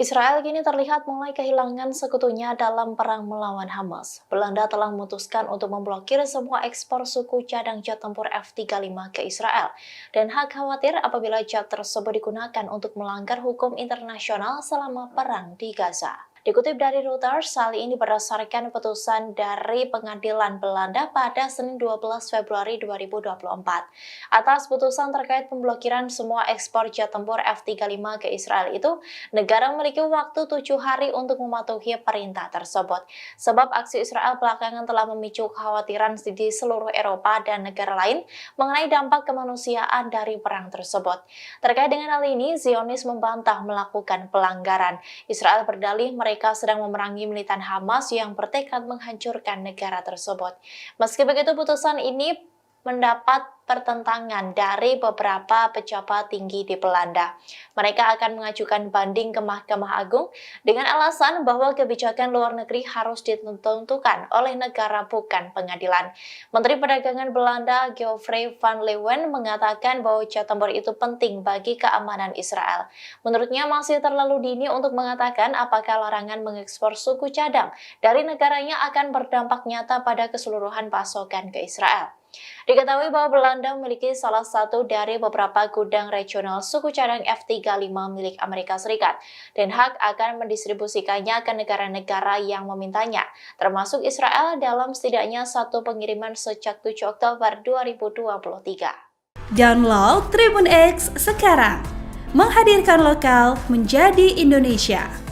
Israel kini terlihat mulai kehilangan sekutunya dalam perang melawan Hamas. Belanda telah memutuskan untuk memblokir semua ekspor suku cadang jet tempur F-35 ke Israel. Dan Haag khawatir apabila jet tersebut digunakan untuk melanggar hukum internasional selama perang di Gaza. Dikutip dari Reuters, hal ini berdasarkan putusan dari pengadilan Belanda pada Senin 12 Februari 2024. Atas putusan terkait pemblokiran semua ekspor jet tempur F-35 ke Israel itu, negara memiliki waktu 7 hari untuk mematuhi perintah tersebut. Sebab aksi Israel belakangan telah memicu kekhawatiran di seluruh Eropa dan negara lain mengenai dampak kemanusiaan dari perang tersebut. Terkait dengan hal ini, Zionis membantah melakukan pelanggaran. Israel berdalih mereka sedang memerangi militan Hamas yang bertekad menghancurkan negara tersebut. Meski begitu, putusan ini mendapat pertentangan dari beberapa pejabat tinggi di Belanda. Mereka akan mengajukan banding ke Mahkamah Agung dengan alasan bahwa kebijakan luar negeri harus ditentukan oleh negara bukan pengadilan. Menteri Perdagangan Belanda Geoffrey van Leeuwen mengatakan bahwa jet tempur itu penting bagi keamanan Israel. Menurutnya masih terlalu dini untuk mengatakan apakah larangan mengekspor suku cadang dari negaranya akan berdampak nyata pada keseluruhan pasokan ke Israel. Diketahui bahwa Belanda memiliki salah satu dari beberapa gudang regional suku cadang F-35 milik Amerika Serikat. Den Haag akan mendistribusikannya ke negara-negara yang memintanya, termasuk Israel dalam setidaknya satu pengiriman sejak 7 Oktober 2023. Download Tribun X sekarang, menghadirkan lokal menjadi Indonesia.